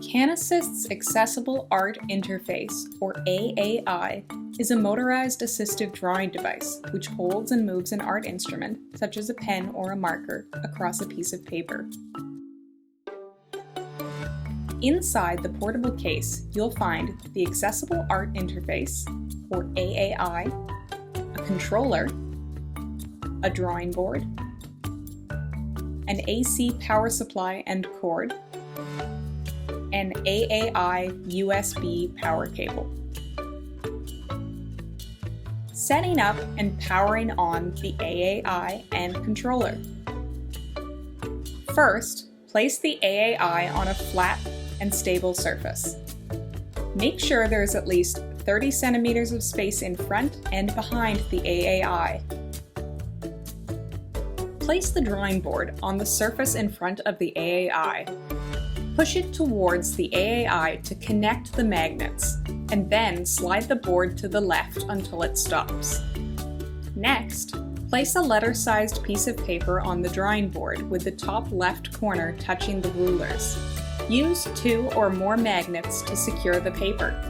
CANAssist's Accessible Art Interface, or AAI, is a motorized assistive drawing device which holds and moves an art instrument, such as a pen or a marker, across a piece of paper. Inside the portable case, you'll find the Accessible Art Interface, or AAI, a controller, a drawing board, an AC power supply and cord, an AAI USB power cable. Setting up and powering on the AAI and controller. First, place the AAI on a flat and stable surface. Make sure there is at least 30 centimeters of space in front and behind the AAI. Place the drawing board on the surface in front of the AAI. Push it towards the AAI to connect the magnets, and then slide the board to the left until it stops. Next, place a letter-sized piece of paper on the drawing board with the top left corner touching the rulers. Use 2 or more magnets to secure the paper.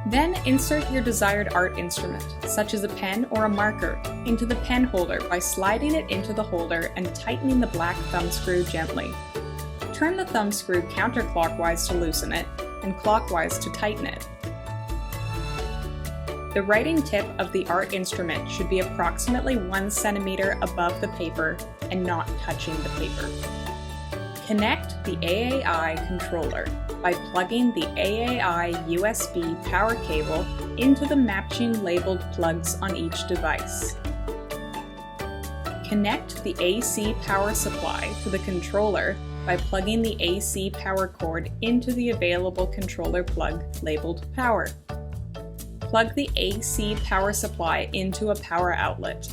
Then insert your desired art instrument, such as a pen or a marker, into the pen holder by sliding it into the holder and tightening the black thumb screw gently. Turn the thumb screw counterclockwise to loosen it, and clockwise to tighten it. The writing tip of the art instrument should be approximately 1 centimeter above the paper and not touching the paper. Connect the AAI controller by plugging the AAI USB power cable into the matching labeled plugs on each device. Connect the AC power supply to the controller by plugging the AC power cord into the available controller plug labeled Power. Plug the AC power supply into a power outlet.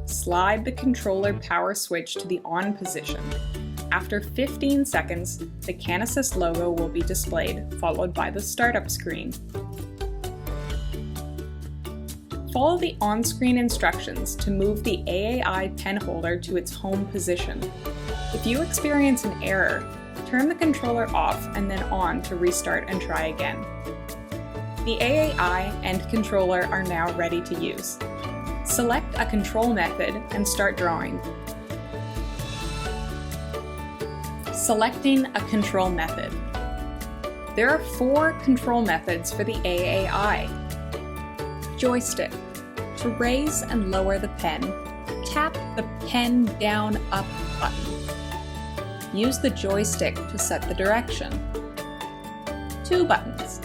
Slide the controller power switch to the on position. After 15 seconds, the CANAssist logo will be displayed, followed by the startup screen. Follow the on-screen instructions to move the AAI pen holder to its home position. If you experience an error, turn the controller off and then on to restart and try again. The AAI and controller are now ready to use. Select a control method and start drawing. Selecting a control method. There are 4 control methods for the AAI. Joystick. To raise and lower the pen, tap the Pen Down Up button. Use the joystick to set the direction. 2 buttons.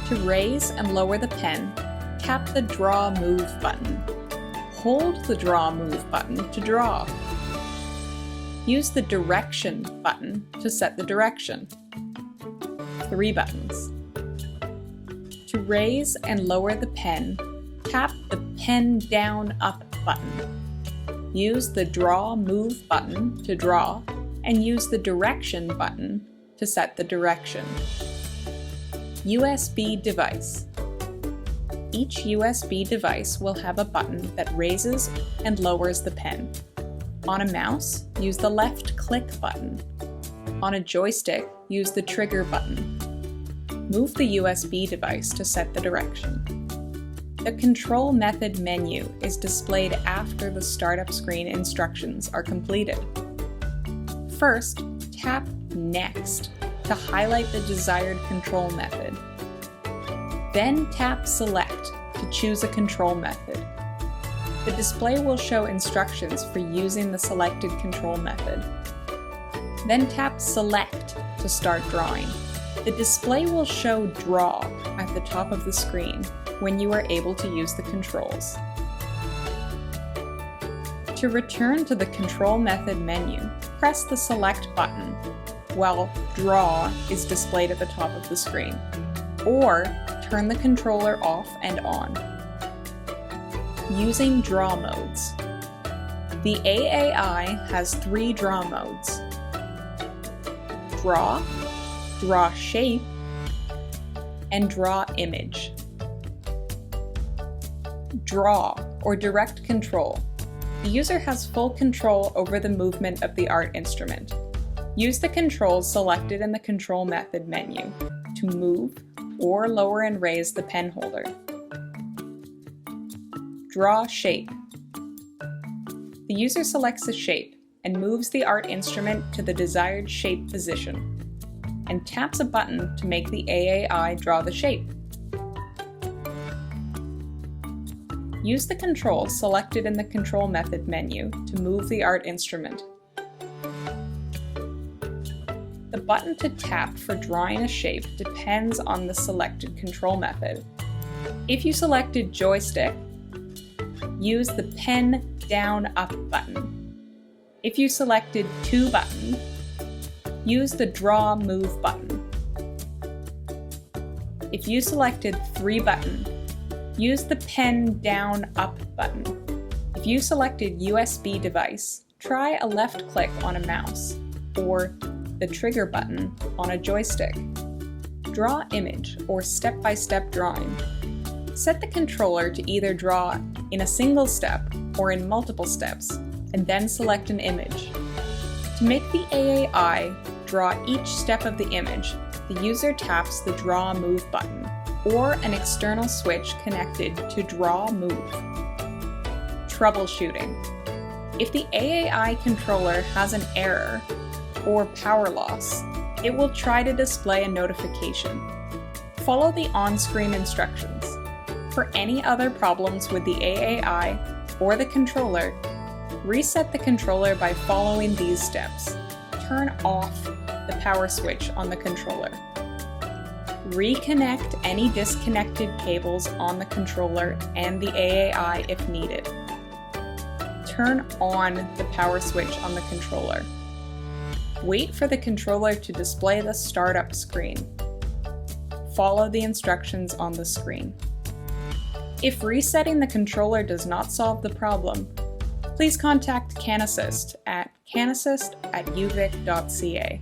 To raise and lower the pen, tap the Draw Move button. Hold the Draw Move button to draw. Use the Direction button to set the direction. 3 buttons. To raise and lower the pen, tap the Pen Down Up button. Use the Draw Move button to draw, and use the Direction button to set the direction. USB device. Each USB device will have a button that raises and lowers the pen. On a mouse, use the left click button. On a joystick, use the trigger button. Move the USB device to set the direction. The control method menu is displayed after the startup screen instructions are completed. First, tap Next to highlight the desired control method. Then tap Select to choose a control method. The display will show instructions for using the selected control method. Then tap Select to start drawing. The display will show Draw at the top of the screen when you are able to use the controls. To return to the control method menu, press the Select button while Draw is displayed at the top of the screen, or turn the controller off and on. Using draw modes. The AAI has 3 draw modes: Draw, Draw Shape, and Draw Image. Draw, or direct control. The user has full control over the movement of the art instrument. Use the controls selected in the Control Method menu to move or lower and raise the pen holder. Draw shape. The user selects a shape and moves the art instrument to the desired shape position, and taps a button to make the AAI draw the shape. Use the controls selected in the Control Method menu to move the art instrument. The button to tap for drawing a shape depends on the selected control method. If you selected joystick, use the pen down up button. If you selected 2 button, use the draw move button. If you selected 3 button, use the pen down up button. If you selected USB device, try a left click on a mouse or the trigger button on a joystick. Draw image or step-by-step drawing. Set the controller to either draw in a single step or in multiple steps, and then select an image. To make the AAI draw each step of the image, the user taps the Draw Move button or an external switch connected to Draw Move. Troubleshooting. If the AAI controller has an error or power loss, it will try to display a notification. Follow the on-screen instructions. For any other problems with the AAI or the controller, reset the controller by following these steps. Turn off the power switch on the controller. Reconnect any disconnected cables on the controller and the AAI if needed. Turn on the power switch on the controller. Wait for the controller to display the startup screen. Follow the instructions on the screen. If resetting the controller does not solve the problem, please contact CanAssist at canassist@uvic.ca.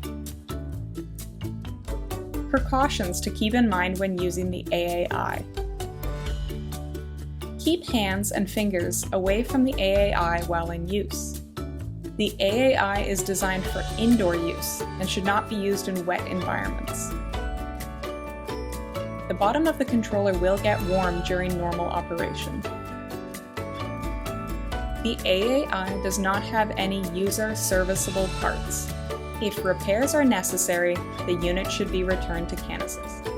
Precautions to keep in mind when using the AAI. Keep hands and fingers away from the AAI while in use. The AAI is designed for indoor use and should not be used in wet environments. The bottom of the controller will get warm during normal operation. The AAI does not have any user serviceable parts. If repairs are necessary, the unit should be returned to CanAssist.